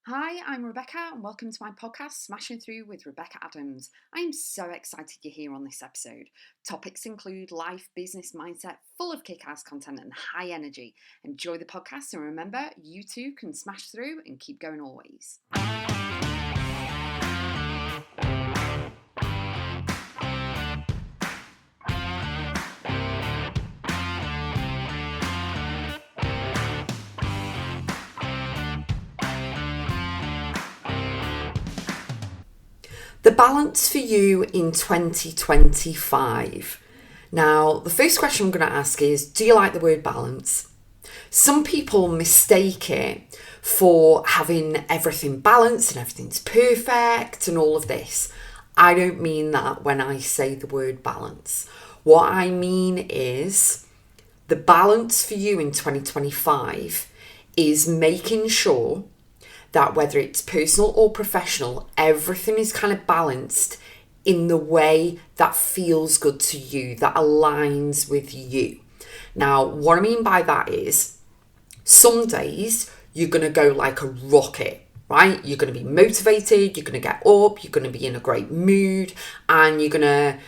Hi, I'm Rebecca and welcome to my podcast, Smashing Through with Rebecca.x. I am so excited you're here on this episode. Topics include life, business, mindset, full of kick-ass content and high energy. Enjoy the podcast and remember, you too can smash through and keep going always. The balance for you in 2025. Now, the first question I'm going to ask is, do you like the word balance? Some people mistake it for having everything balanced and everything's perfect and all of this. I don't mean that when I say the word balance. What I mean is the balance for you in 2025 is making sure that whether it's personal or professional, everything is kind of balanced in the way that feels good to you, that aligns with you. Now, what I mean by that is some days you're going to go like a rocket, right? You're going to be motivated, you're going to get up, you're going to be in a great mood, and you're going to,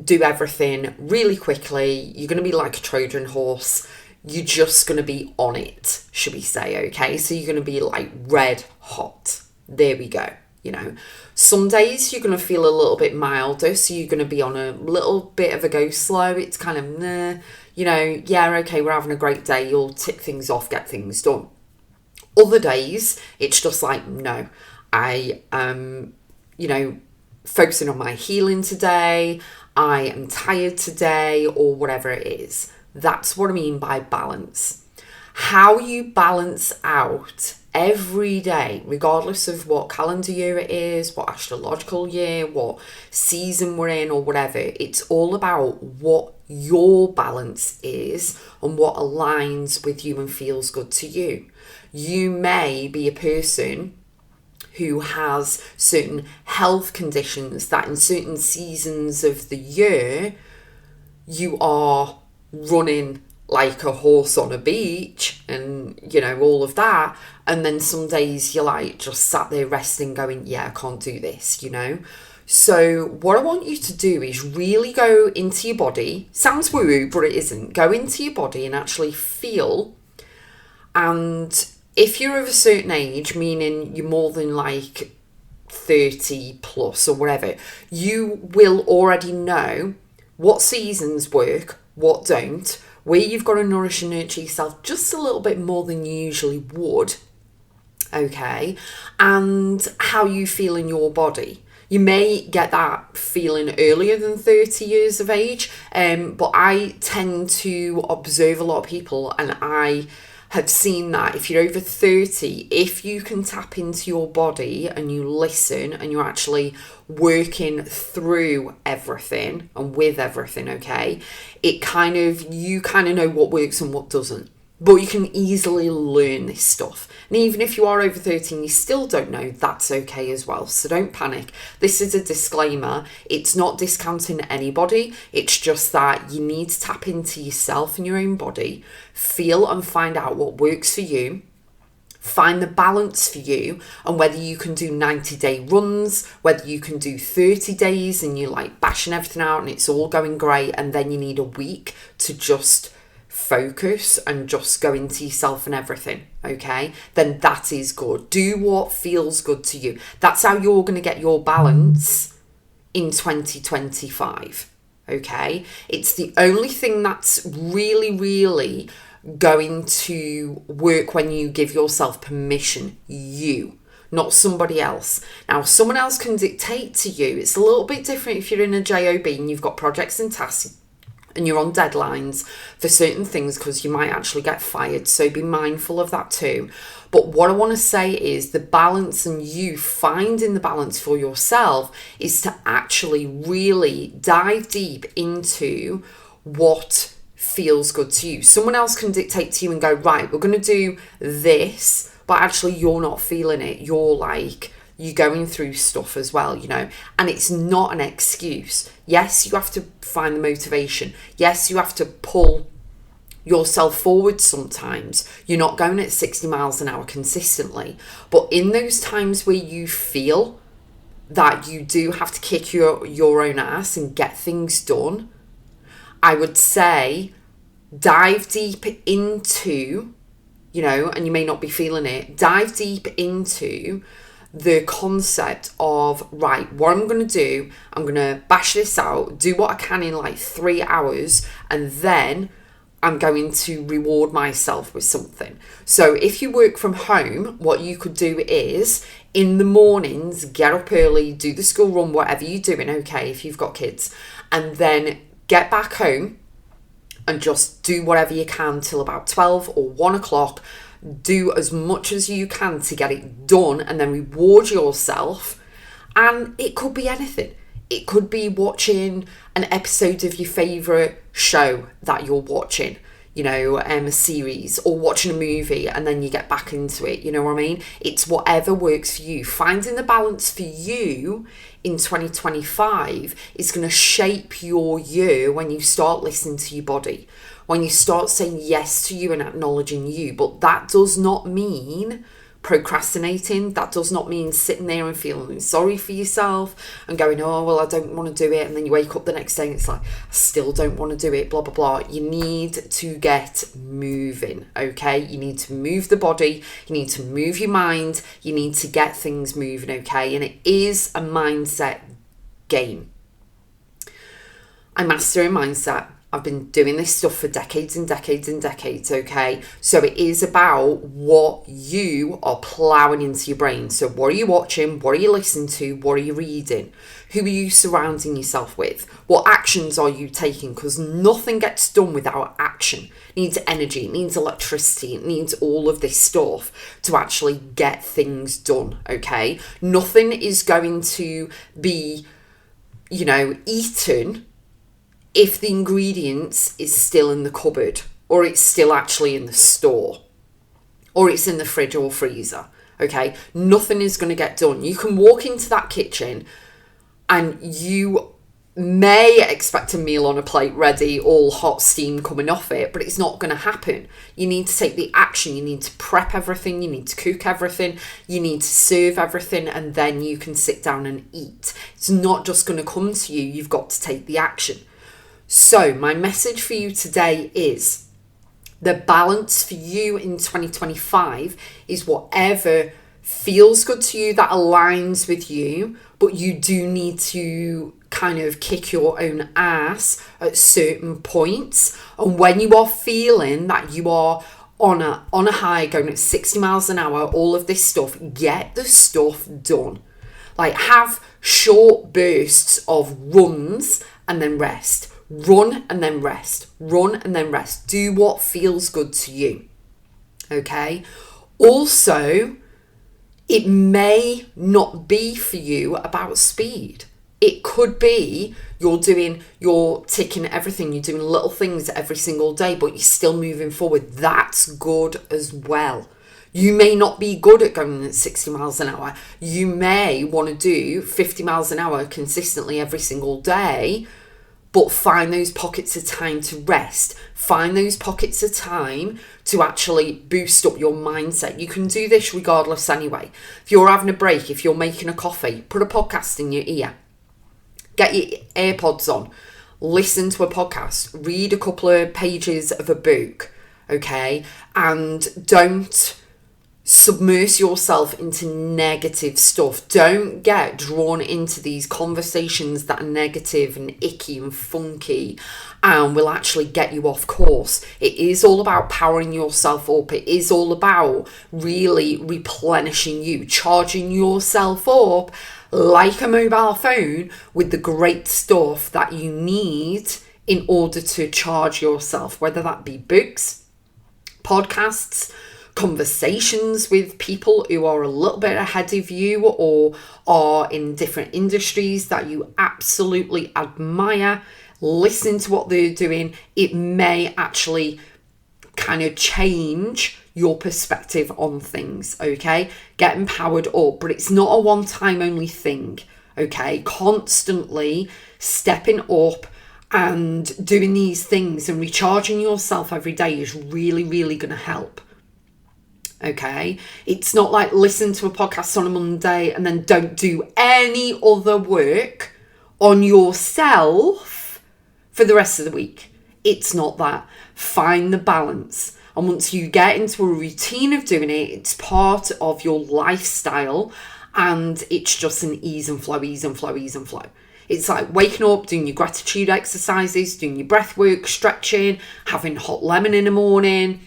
do everything really quickly. You're going to be like a Trojan horse. You're just going to be on it, should we say, okay? So you're going to be like red hot. There we go, Some days you're going to feel a little bit milder, so you're going to be on a little bit of a go slow. It's kind of, okay, we're having a great day. You'll tick things off, get things done. Other days, it's just like, no, I am, focusing on my healing today. I am tired today, or whatever it is. That's what I mean by balance. How you balance out every day, regardless of what calendar year it is, what astrological year, what season we're in or whatever, it's all about what your balance is and what aligns with you and feels good to you. You may be a person who has certain health conditions that in certain seasons of the year you are running like a horse on a beach and all of that, and then some days you're like just sat there resting going, I can't do this. So what I want you to do is really go into your body. Sounds woo-woo, but it isn't. Go into your body and actually feel. And if you're of a certain age, meaning you're more than like 30 plus or whatever, you will already know what seasons work, what don't, where you've got to nourish and nurture yourself just a little bit more than you usually would, okay, and how you feel in your body. You may get that feeling earlier than 30 years of age, but I tend to observe a lot of people, and I have seen that if you're over 30, if you can tap into your body and you listen and you're actually working through everything and with everything, okay, you kind of know what works and what doesn't. But you can easily learn this stuff. And even if you are over 30 and you still don't know, that's okay as well. So don't panic. This is a disclaimer. It's not discounting anybody. It's just that you need to tap into yourself and your own body, feel and find out what works for you. Find the balance for you, and whether you can do 90-day runs, whether you can do 30 days and you're like bashing everything out and it's all going great, and then you need a week to just focus and just go into yourself and everything, okay, then that is good. Do what feels good to you. That's how you're going to get your balance in 2025, okay? It's the only thing that's really going to work when you give yourself permission, you, not somebody else. Now, someone else can dictate to you. It's a little bit different if you're in a job and you've got projects and tasks and you're on deadlines for certain things, because you might actually get fired. So be mindful of that too. But what I want to say is the balance, and you finding the balance for yourself, is to actually really dive deep into what feels good to you. Someone else can dictate to you and go, right, we're going to do this, but actually you're not feeling it. You're going through stuff as well, and it's not an excuse. Yes, you have to find the motivation. Yes, you have to pull yourself forward sometimes. You're not going at 60 miles an hour consistently. But in those times where you feel that you do have to kick your own ass and get things done, I would say dive deep into, and you may not be feeling it, dive deep into the concept of, right, what I'm going to do, I'm going to bash this out, do what I can in like 3 hours, and then I'm going to reward myself with something. So if you work from home, what you could do is in the mornings, get up early, do the school run, whatever you're doing, okay, if you've got kids, and then get back home and just do whatever you can till about 12 or 1 o'clock. Do as much as you can to get it done and then reward yourself. And it could be anything. It could be watching an episode of your favourite show that you're watching, a series, or watching a movie and then you get back into it, you know what I mean? It's whatever works for you. Finding the balance for you in 2025 is going to shape your year when you start listening to your body, when you start saying yes to you and acknowledging you. But that does not mean procrastinating. That does not mean sitting there and feeling sorry for yourself and going, oh, well, I don't want to do it. And then you wake up the next day and it's like, I still don't want to do it, blah, blah, blah. You need to get moving, okay? You need to move the body. You need to move your mind. You need to get things moving, okay? And it is a mindset game. I'm mastering mindset. I've been doing this stuff for decades and decades and decades, okay? So it is about what you are ploughing into your brain. So what are you watching? What are you listening to? What are you reading? Who are you surrounding yourself with? What actions are you taking? Because nothing gets done without action. It needs energy, it needs electricity, it needs all of this stuff to actually get things done, okay? Nothing is going to be, eaten if the ingredients is still in the cupboard, or it's still actually in the store, or it's in the fridge or freezer, okay? Nothing is going to get done. You can walk into that kitchen and you may expect a meal on a plate ready, all hot steam coming off it, but it's not going to happen. You need to take the action. You need to prep everything. You need to cook everything. You need to serve everything, and then you can sit down and eat. It's not just going to come to you. You've got to take the action. So my message for you today is the balance for you in 2025 is whatever feels good to you, that aligns with you, but you do need to kind of kick your own ass at certain points. And when you are feeling that you are on a high, going at 60 miles an hour, all of this stuff, get the stuff done. Like, have short bursts of runs and then rest. Run and then rest. Run and then rest. Do what feels good to you. Okay? Also, it may not be for you about speed. It could be you're ticking everything. You're doing little things every single day, but you're still moving forward. That's good as well. You may not be good at going at 60 miles an hour. You may want to do 50 miles an hour consistently every single day, but find those pockets of time to rest. Find those pockets of time to actually boost up your mindset. You can do this regardless anyway. If you're having a break, if you're making a coffee, put a podcast in your ear. Get your AirPods on. Listen to a podcast. Read a couple of pages of a book, okay? And don't submerge yourself into negative stuff. Don't get drawn into these conversations that are negative and icky and funky and will actually get you off course. It is all about powering yourself up. It is all about really replenishing you, charging yourself up like a mobile phone with the great stuff that you need in order to charge yourself, whether that be books, podcasts, conversations with people who are a little bit ahead of you or are in different industries that you absolutely admire. Listen to what they're doing. It may actually kind of change your perspective on things, okay? Get empowered up, but it's not a one-time only thing, okay? Constantly stepping up And doing these things and recharging yourself every day is really, really going to help. Okay, it's not like listen to a podcast on a Monday and then don't do any other work on yourself for the rest of the week. It's not that. Find the balance. And once you get into a routine of doing it, it's part of your lifestyle, and it's just an ease and flow, ease and flow, ease and flow. It's like waking up, doing your gratitude exercises, doing your breath work, stretching, having hot lemon in the morning,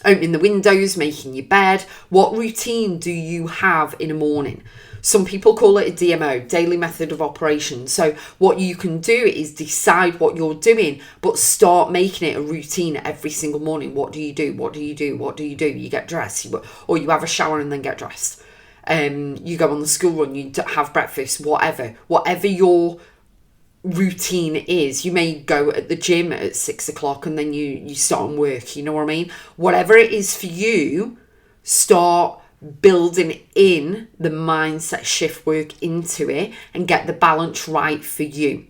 opening the windows, making your bed. What routine do you have in the morning? Some people call it a DMO, daily method of operation. So what you can do is decide what you're doing, but start making it a routine every single morning. What do you do? What do you do? What do you do? You get dressed, or you have a shower and then get dressed. You go on the school run, you have breakfast, whatever your routine is. You may go at the gym at 6 o'clock and then you start on work, you know what I mean? Whatever it is for you, start building in the mindset shift work into it and get the balance right for you.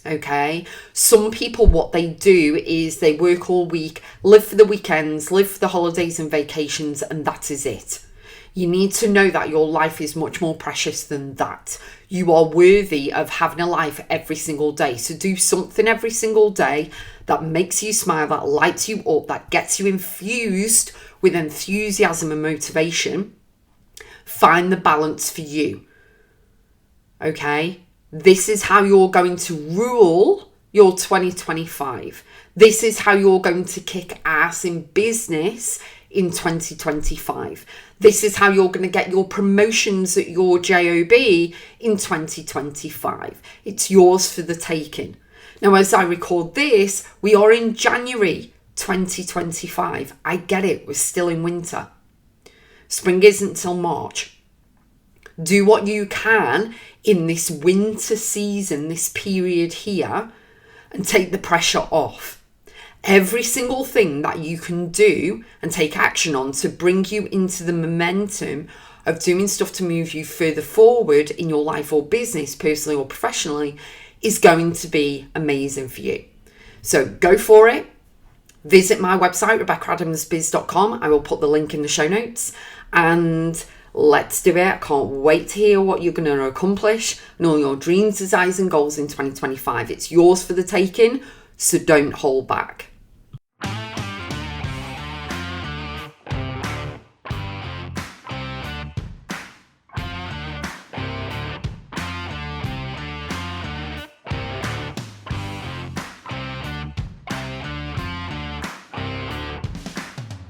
Okay, some people, what they do is they work all week, live for the weekends, live for the holidays and vacations, and that is it. You need to know that your life is much more precious than that. You are worthy of having a life every single day. So do something every single day that makes you smile, that lights you up, that gets you infused with enthusiasm and motivation. Find the balance for you. Okay? This is how you're going to rule your 2025. This is how you're going to kick ass in business in 2025. This is how you're going to get your promotions at your job in 2025. It's yours for the taking. Now, as I record this, we are in January 2025. I get it, we're still in winter. Spring isn't till March. Do what you can in this winter season, this period here, and take the pressure off. Every single thing that you can do and take action on to bring you into the momentum of doing stuff to move you further forward in your life or business, personally or professionally, is going to be amazing for you. So go for it. Visit my website, Rebecca.x. I will put the link in the show notes, and let's do it. I can't wait to hear what you're going to accomplish and all your dreams, desires and goals in 2025. It's yours for the taking, so don't hold back.